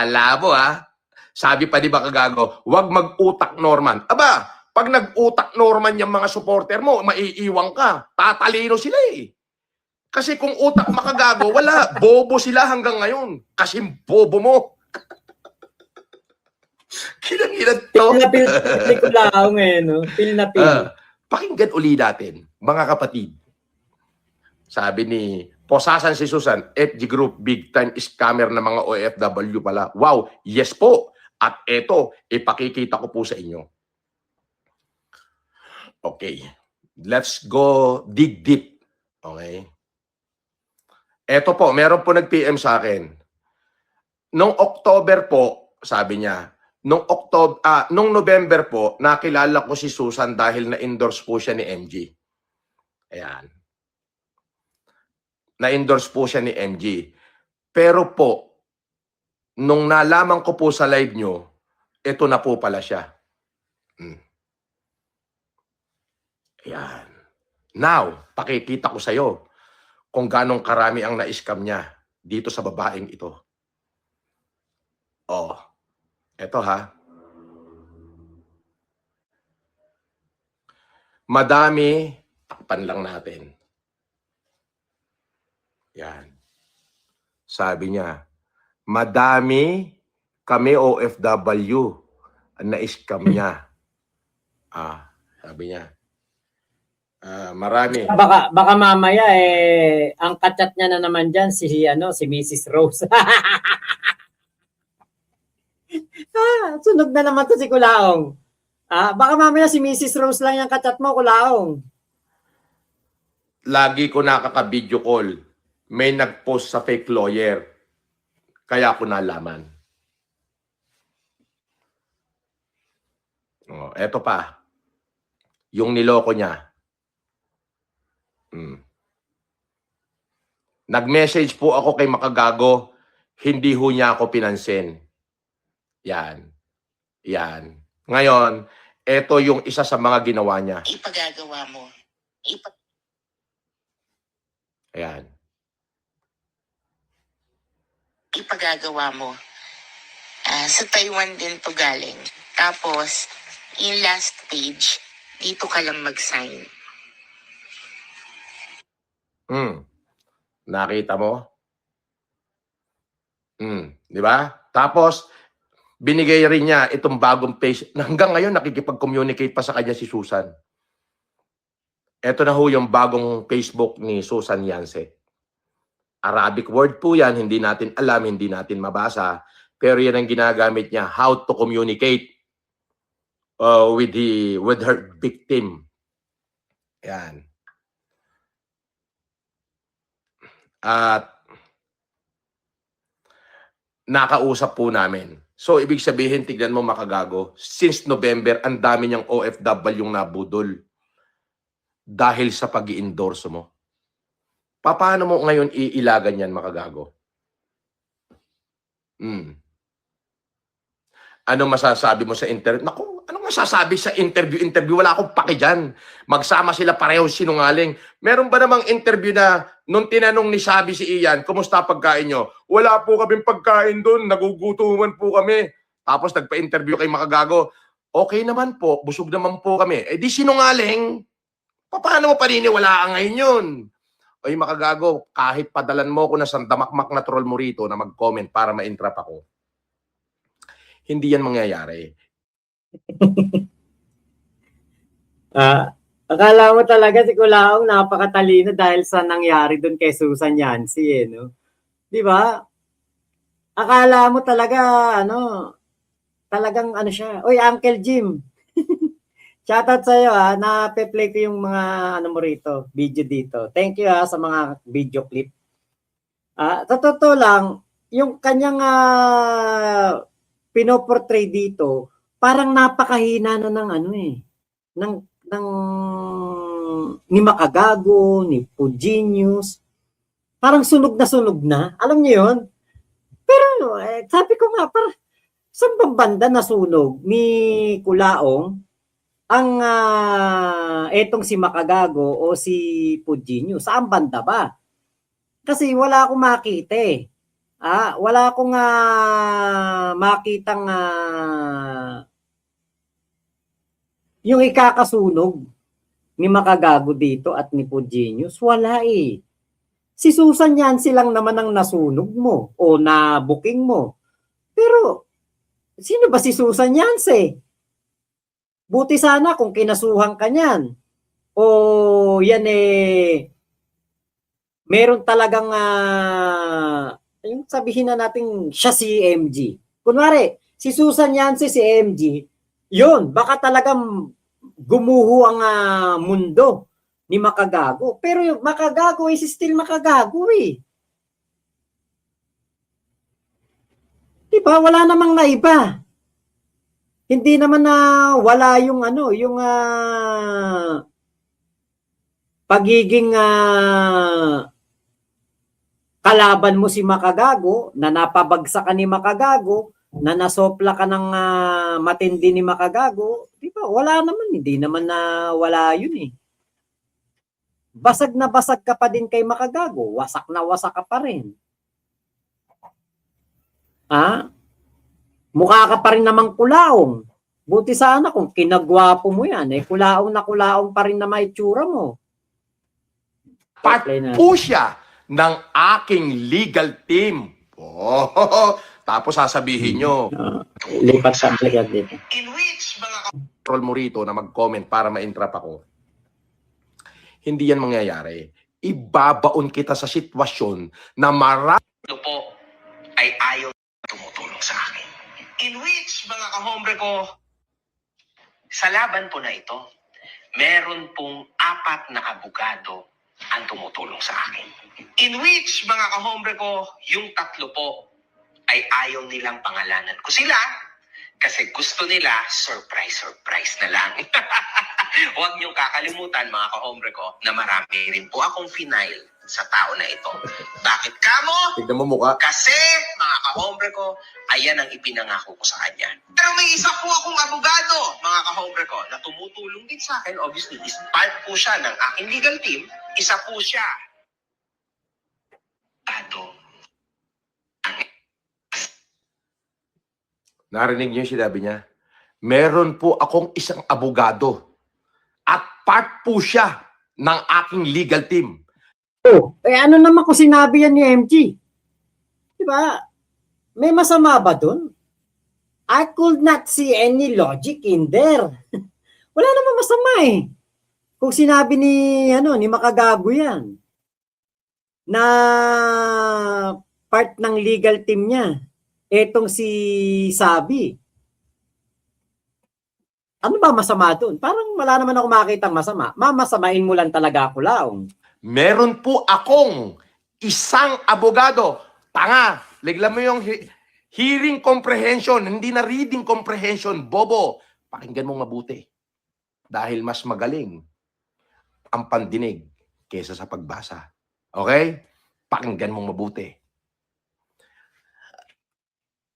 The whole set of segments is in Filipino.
Kala mo ha? Sabi pa di ba kagago, huwag mag-utak Norman. Aba, pag nag-utak Norman yung mga supporter mo, maiiwang ka. Tatalino sila eh. Kasi kung utak makagago, wala. Bobo sila hanggang ngayon. Kasi bobo mo. Kinangilan to. Pil na pil ko lang eh, no? Pil na pil. Pakinggan uli natin, mga kapatid. Sabi ni Posasan si Susan, FG Group, big time scammer ng mga OFW pala. Wow, yes po. At eto, ipakikita ko po sa inyo. Okay, let's go dig deep. Okay. Eto po, meron po nag-PM sa akin. Nung October po, sabi niya, nung November po, nakilala ko si Susan dahil na-endorse po siya ni MG. Ayan. Na-endorse po siya ni MG. Pero po, nung nalaman ko po sa live nyo, ito na po pala siya. Ayan. Now, pakikita ko sa'yo kung ganong karami ang na-scam niya dito sa babaeng ito. Oh, eto ha. Madami, takpan lang natin. Yan. Sabi niya, madami kami OFW ang na-scam niya. Sabi niya. Marami. Baka mamaya eh ang kachat niya na naman diyan si Mrs. Rose. Sunog na naman to si Kulaong. Baka mamaya si Mrs. Rose lang yung kachat mo, Kulaong. Lagi ko nakaka-video call. May nag-post sa fake lawyer. Kaya ko nalaman. Oh, eto pa. Yung niloko niya. Nag-message po ako kay Makagago. Hindi ho niya ako pinansin. Yan. Yan. Ngayon, eto yung isa sa mga ginawa niya. Ipagagawa mo. Ayan. Ipagagawa mo. Sa Taiwan din to galing. Tapos, yung last page, dito ka lang mag-sign. Nakita mo? Di ba? Tapos, binigay rin niya itong bagong page. Hanggang ngayon, nakikipag-communicate pa sa kanya si Susan. Ito na ho yung bagong Facebook ni Susan Yance. Arabic word po yan, hindi natin alam, hindi natin mabasa. Pero yan ang ginagamit niya, how to communicate with her victim. Yan. At nakausap po namin. So, ibig sabihin, tignan mo Makagago, since November, ang dami niyang OFW yung nabudol dahil sa pag-i-endorse mo. Paano mo ngayon iilagan yan, Makagago? Ano masasabi mo sa interview? Naku, anong masasabi sa interview? Wala akong paki dyan. Magsama sila pareho sinungaling. Meron ba namang interview na nung tinanong ni Sabi si Ian, kumusta pagkain nyo? Wala po kaming pagkain doon. Nagugutuman po kami. Tapos nagpa-interview kay Makagago. Okay naman po. Busog naman po kami. Eh di sinungaling. Paano mo paniniwalaan ngayon yun? Oy Makagago, kahit padalan mo ko na sandamakmak na troll mo rito na mag-comment para ma-entrap ako. Hindi yan mangyayari. Akala mo talaga si Kulaong napakatalino dahil sa nangyari doon kay Susan Yancy eh, no? Di ba? Akala mo talaga, talagang siya. Oy, Uncle Jim. Shoutout sa'yo na-play ko yung mga mo rito, video dito. Thank you sa mga video clip. Sa totoo lang, yung kanyang pinoportray dito, parang napakahina na ng ni Makagago, ni Pugenius. Parang sunog na. Alam niyo yun? Pero sabi ko nga, saan bang banda nasunog ni Kulaong ang etong si Makagago o si Pugenius? Saan banda ba? Kasi wala akong makita eh. Wala akong makitang yung ikakasunog ni Makagago dito at ni Pugenius, wala eh. Si Susan yan silang naman ang nasunog mo o na-booking mo. Pero, sino ba si Susan Yance? Buti sana kung kinasuhan ka niyan. O yan eh, meron talagang, yung sabihin na natin siya si MG. Kunwari, si Susan Yance, si MG, yun, baka talagang gumuho ang mundo ni Makagago. Pero yung Makagago is still Makagago eh. Diba? Wala namang naiba. Hindi naman na wala yung yung pagiging kalaban mo si Makagago, na napabagsakan ni Makagago, na nasopla ka ng matindi ni Makagago, di ba? Wala naman, hindi naman na wala yun eh. Basag na basag ka pa din kay Makagago, wasak na wasak ka pa rin. Mukha ka pa rin namang kulaong. Buti sana kung kinagwapo mo yan, eh kulaong na kulaong pa rin na maitsura mo. Part po siya ng aking legal team. Oh, tapos sasabihin nyo, Lipat sa agad dito. In which mga control mo rito na mag-comment para ma-entrap ako. Hindi yan mangyayari. Ibabaon kita sa sitwasyon na marami po ay ayaw tumutulong sa akin. In which, mga kahombre ko, sa laban po na ito, meron pong 4 na abogado ang tumutulong sa akin. In which, mga kahombre ko, yung 3 po ay ayaw nilang pangalanan ko sila kasi gusto nila surprise na lang. Huwag niyong kakalimutan, mga kahombre ko, na marami rin po akong final sa tao na ito. Bakit kamo? tignan mo mukha. Kasi, mga kahombre ko, ayan ang ipinangako ko sa kanya. Pero may isa po akong abogado, mga kahombre ko, na tumutulong din sa akin. Obviously, is part po siya ng aking legal team. Isa po siya. Narinig niyo yung sinabi niya? Meron po akong isang abogado at part po siya ng aking legal team. Ano naman kung sinabi yan ni MG? Diba? May masama ba dun? I could not see any logic in there. Wala naman masama eh. Kung sinabi ni Makagago yan, na part ng legal team niya, etong si Sabi. Ano ba masama dun? Parang wala naman ako makita masama. Mamasamain mo lang talaga ako laong. Meron po akong isang abogado. Tanga, liglan mo yung hearing comprehension, hindi na reading comprehension, bobo. Pakinggan mong mabuti. Dahil mas magaling ang pandinig kaysa sa pagbasa. Okay? Pakinggan mong mabuti.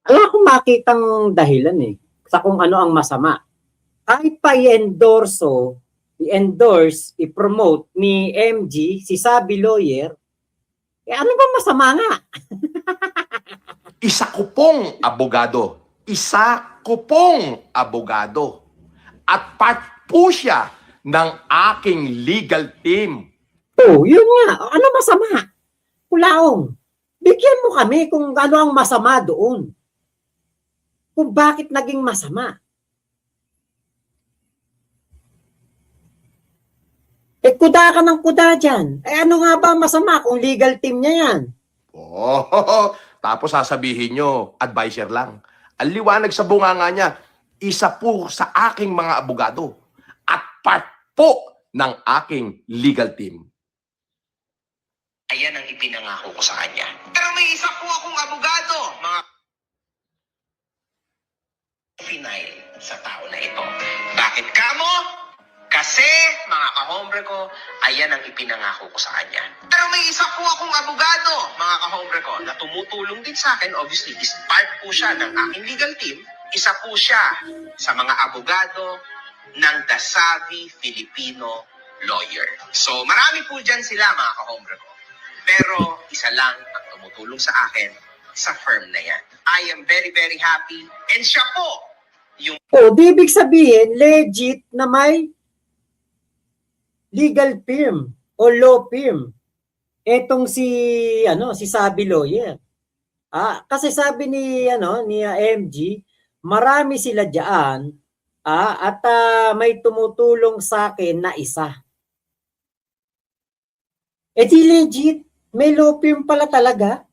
Wala akong makitang dahilan eh sa kung ano ang masama. Kahit pa i-endorse, i-promote ni MG, si Sabi Lawyer, ano ba masama nga? Isa ko pong abogado. Isa ko pong abogado. At part po siya ng aking legal team. Yun nga. Ano masama? Kulaong. Bigyan mo kami kung ano ang masama doon. Kung bakit naging masama. Kuda ka ng kuda dyan. Ano nga ba masama kung legal team niya yan? Tapos sasabihin nyo, advisor lang. Ang liwanag sa bunganga niya, isa po sa aking mga abogado at part po ng aking legal team. Ayan ang ipinangako ko sa kanya. Pero may isa po akong abogado, mga final sa tao na ito. Bakit kamo? Kasi, mga kahombre ko, ayan ang ipinangako ko sa kanya. Pero may isa po akong abogado, mga kahombre ko, na tumutulong din sa akin. Obviously, is part po siya ng aking legal team. Isa po siya sa mga abogado ng The Savvy Filipino Lawyer. So, marami po dyan sila, mga kahombre ko. Pero, isa lang ang tumutulong sa akin sa firm na yan. I am very, very happy. And siya po yung di ibig sabihin, legit na may legal firm o law firm. Etong si Sabi Lawyer. Kasi sabi ni MG, marami sila diyan at may tumutulong sa akin na isa. Di legit, may law firm pala talaga.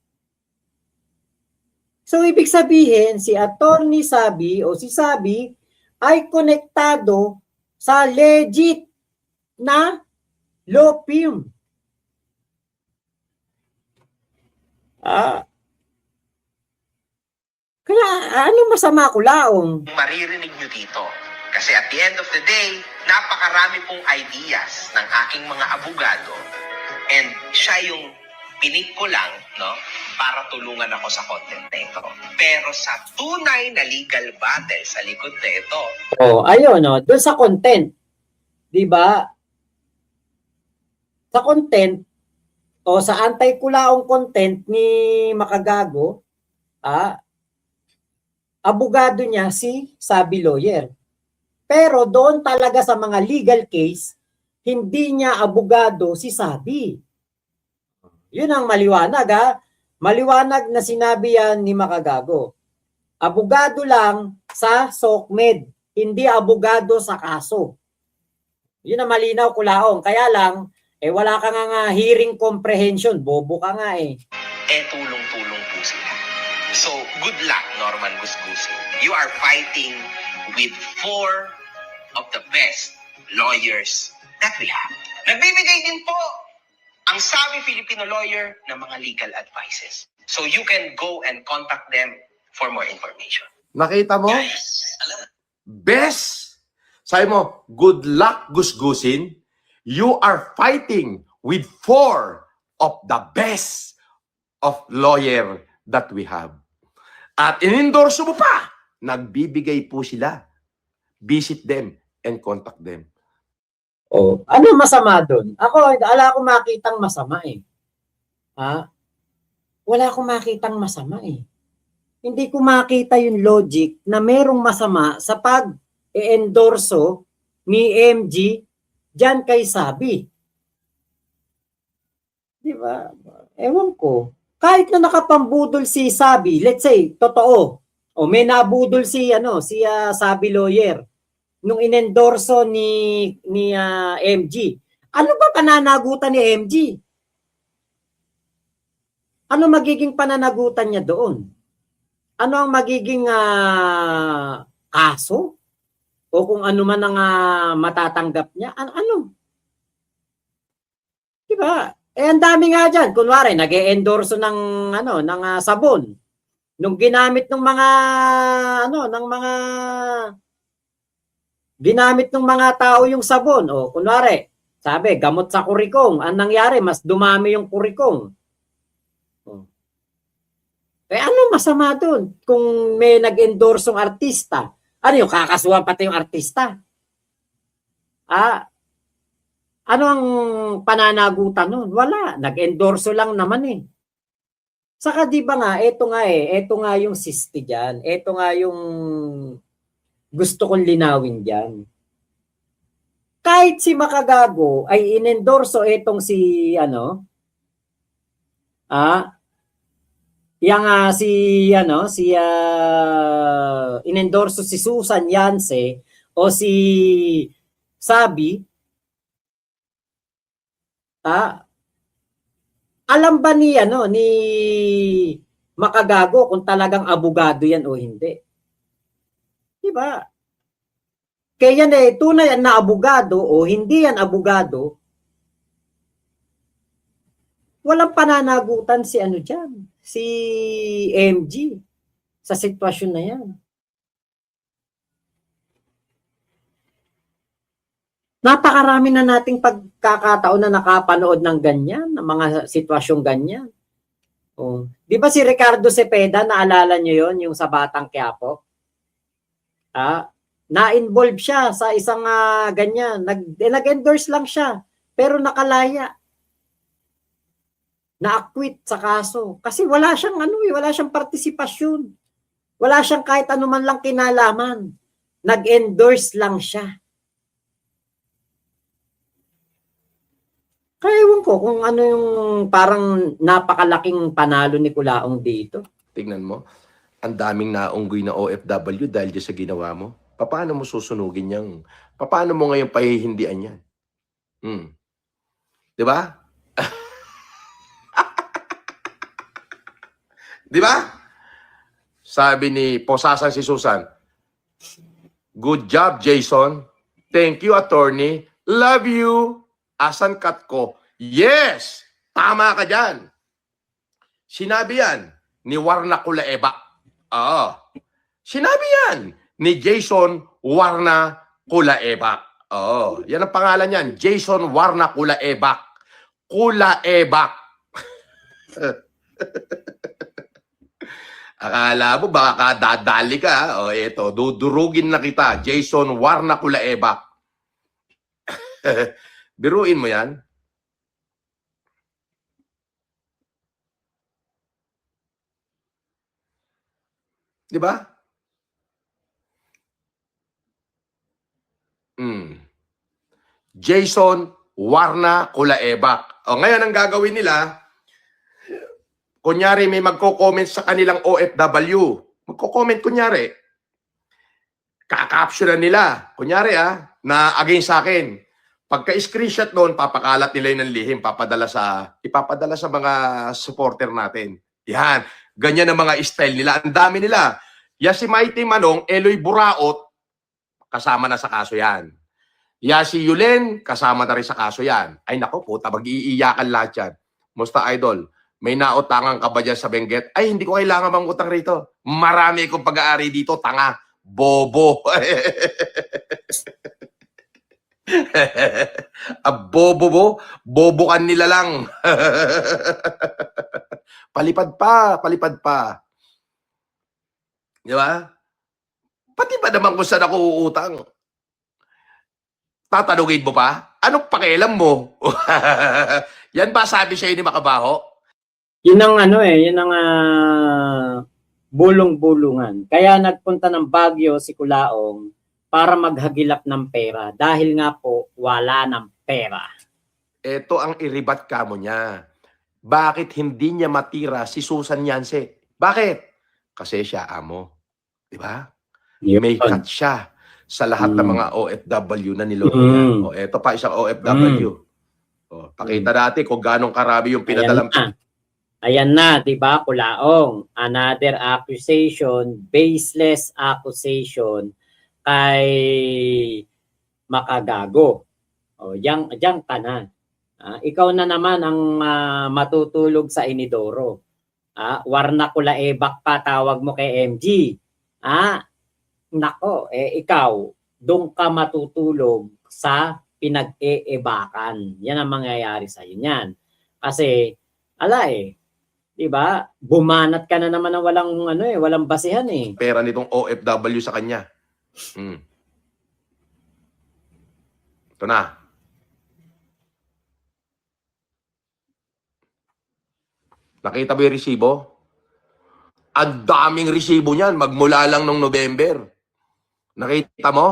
So ibig sabihin, si Attorney Sabi o si Sabi ay konektado sa legit na law firm. Kaya ano masama ko laong? maririnig nyo dito. Kasi at the end of the day, napakarami pong ideas ng aking mga abogado. And siya yung pinik ko lang, no, para tulungan ako sa content na ito. Pero sa tunay na legal battle sa likod na ito, Ayun, doon sa content. 'Di ba? Sa content o sa anti-kulaong content ni Makagago, abogado niya si Sabi Lawyer. Pero doon talaga sa mga legal case, hindi niya abogado si Sabi. Yun ang maliwanag, Maliwanag na sinabi yan ni Makagago. Abogado lang sa SOCMED, hindi abogado sa kaso. Yun ang malinaw, kulaong. Kaya lang, wala ka nga hearing comprehension. Bobo ka nga tulong-tulong po sila. So, good luck, Norman Gusgusin. You are fighting with 4 of the best lawyers that we have. Nagbibigay din po ang Sabi Filipino Lawyer ng mga legal advices. So you can go and contact them for more information. Nakita mo? Guys, alam Best! Sabi mo, good luck, Gusgusin. You are fighting with 4 of the best of lawyer that we have. At inendorso mo pa, nagbibigay po sila. Visit them and contact them. Ano masama doon? Wala akong makitang masama Wala akong makitang masama Hindi ko makita yung logic na merong masama sa pag-endorso ni MG diyan kay Sabi. Di ba? Ewan ko. Kahit na nakapambudol si Sabi, let's say, totoo. May nabudol si Sabi Lawyer nung inendorso ni MG. Ano ba pananagutan ni MG? Ano magiging pananagutan niya doon? Ano ang magiging kaso? O kung ano man ang matatanggap niya? Ano? Diba? Ang dami nga dyan. Kunwari, nag-e-endorso ng sabon. Nung ginamit ng mga tao yung sabon. Kunwari, sabi, gamot sa kurikong. Ang nangyari, mas dumami yung kurikong. Ano masama doon? Kung may nag-endorsong artista, ano yung kakasuhan pati yung artista? Ano ang pananagutan nun? Wala. Nag-endorso lang naman Saka di ba nga, ito nga yung sisti dyan. Ito nga yung gusto kong linawin dyan. Kahit si Makagago ay inendorso itong inendorso si Susan Yance o si Sabi, alam ba ni Makagago kung talagang abogado yan o hindi? Diba? Kaya yan tunay na abogado o hindi yan abogado, walang pananagutan si si MG sa sitwasyon na yan. Napakarami na nating pagkakataon na nakapanood ng ganyan, ng mga sitwasyong ganyan. Di ba si Ricardo Cepeda, naalala nyo yon yung sa Batang Quiapo? Na-involve siya sa isang ganyan. Nag-endorse lang siya, pero nakalaya. na-acquit sa kaso. Kasi wala siyang wala siyang partisipasyon. Wala siyang kahit ano man lang kinalaman. Nag-endorse lang siya. Kaya ewan ko kung ano yung parang napakalaking panalo ni Culaong dito. Tignan mo, ang daming naunggoy na OFW dahil dyan sa ginawa mo. Paano mo susunugin yan? Paano mo ngayon pahihindian yan? Di ba? Di ba? Sabi ni Posasan si Susan, good job, Jason. Thank you, attorney. Love you. Asan cut ko? Yes! Tama ka dyan. Sinabi yan ni Warna Kulaeba. Oo. Sinabi yan ni Jason Warna Kulaeba. Oo. Yan ang pangalan yan. Jason Warna Kulaeba. Kulaeba. Akala mo baka dadali ka. O eto, dudurugin na kita. Jason Warna Kulaeba. Biruin mo yan. Di ba? Jason Warna Kulaeba. O ngayon ang gagawin nila, kunyari may magko-comment sa kanilang OFW. Magko-comment kunyari. Kakapsyonan nila. Kunyari na against sa akin. Pagka-screenshot noon, papakalat nila yun ng lihim, ipapadala sa mga supporter natin. Yan. Ganyan ang mga style nila. Ang dami nila. Yan si Mighty Manong, Eloy Buraot, kasama na sa kaso yan. Yan si Yulen, kasama na rin sa kaso yan. Ay nako, puta, mag-iiyakan lahat yan. Musta, idol? May nautangan ka ba dyan sa Benguet? Ay, hindi ko kailangan bang utang rito. Marami akong pag-aari dito, tanga. Bobo. Bobo, bobokan nila lang. Palipad pa. Di ba? Pati ba naman kung saan ako uutang? Tatanungin mo pa? Anong pakialam mo? Yan ba sabi sa'yo ni Makabaho? Yun ang yun ang bulong-bulungan. Kaya nagpunta ng Baguio si Culaong para maghagilap ng pera dahil nga po wala ng pera. Ito ang iribat kamo niya. Bakit hindi niya matira si Susan Yance? Bakit? Kasi siya amo. Di ba? May cut siya sa lahat ng mga OFW na niloko niya. O, eto pa isang OFW. O, pakita natin kung ganong karami yung pinadalang. Ayan na, di ba, Culaong? Another accusation, baseless accusation kay Makagago. O, diyan ka na. Ikaw na naman ang matutulog sa inidoro. Warna Kulaebak pa tawag mo kay MG. Nako, ikaw, doon ka matutulog sa pinag-eebakan. Yan ang mangyayari sa iyo niyan. Kasi, di ba? Bumanat ka na naman ng walang basihan eh. Pera nitong OFW sa kanya. Ito na. Nakita mo yung resibo? Ang daming resibo niyan, magmula lang nung November. Nakita mo?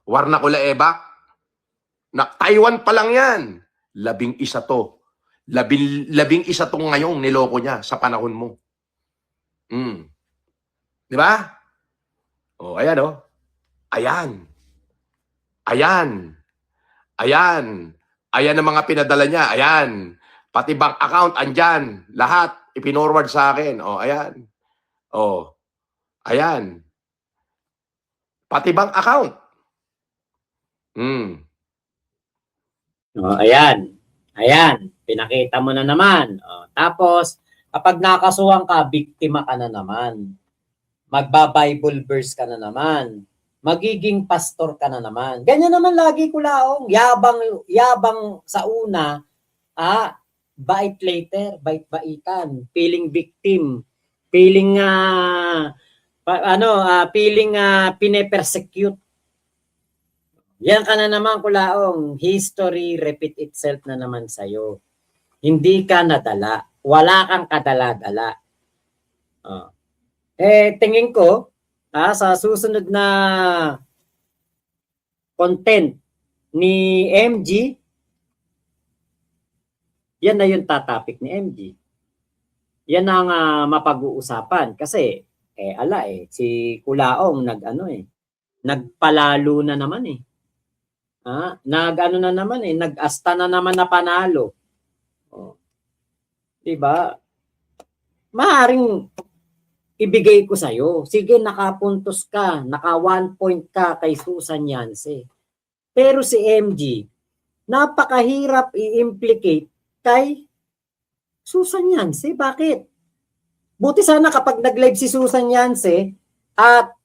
Warna Kulaebak. Taiwan pa lang yan. 11 to. 11 tong ngayong niloko niya sa panahon mo. Di ba? O, ayan o. Ayan. Ayan ang mga pinadala niya. Ayan. Pati bank account, andyan. Lahat, ipinorward sa akin. O, ayan. O, ayan. Pati bank account. O, ayan. Pinakita mo na naman. O, tapos, kapag nakasuhan ka, biktima ka na naman. Magba-Bible verse ka na naman. Magiging pastor ka na naman. Ganyan naman lagi, Culaong. Yabang sa una, bait later, bait-baitan, feeling victim, feeling pine-persecute. Yan ka na naman, Culaong. History repeat itself na naman sa'yo. Hindi ka nadala. Wala kang kadala-dala. Tingin ko, sa susunod na content ni MG, yan na yung topic ni MG. Yan ang mapag-uusapan. Kasi, si Kulaong nagpalalo na naman eh. Nag-asta na naman na panalo. Diba? Maaring ibigay ko sa'yo. Sige, nakapuntos ka, naka 1 point ka kay Susan Yance. Pero si MG, napakahirap i-implicate kay Susan Yance. Bakit? Buti sana kapag nag-live si Susan Yance at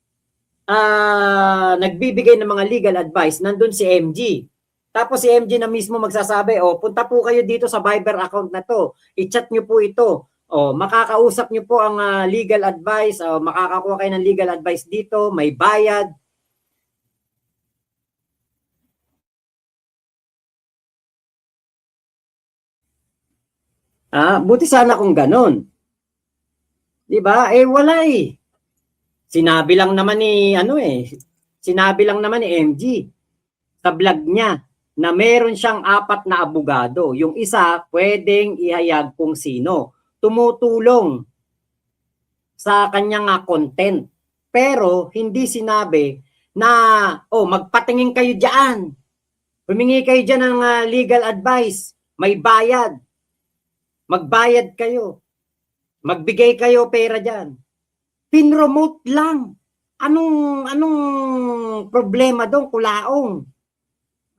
nagbibigay ng mga legal advice, nandun si MG. Tapos si MG na mismo magsasabi, punta po kayo dito sa Viber account na to. I-chat nyo po ito. Makakausap nyo po ang legal advice. Makakakuha kayo ng legal advice dito. May bayad. Buti sana kung ganun. Diba? Wala eh. Sinabi lang naman ni MG sa vlog niya na meron siyang 4 na abogado. Yung isa, pwedeng ihayag kung sino. Tumutulong sa kanyang content. Pero hindi sinabi na, magpatingin kayo diyan. Humingi kayo diyan ng legal advice. May bayad. Magbayad kayo. Magbigay kayo pera diyan. Pinromote lang. Anong problema doon, Kulaong?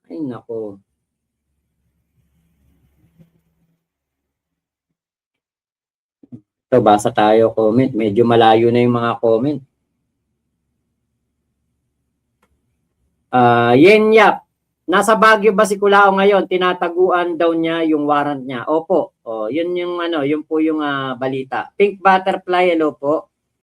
Ay, nako. Ito, basa tayo comment. Medyo malayo na yung mga comment. Yenyap. Nasa Baguio ba si Kulaong ngayon? Tinataguan daw niya yung warrant niya. Opo. Yun yung yun po yung balita. Pink Butterfly, hello po.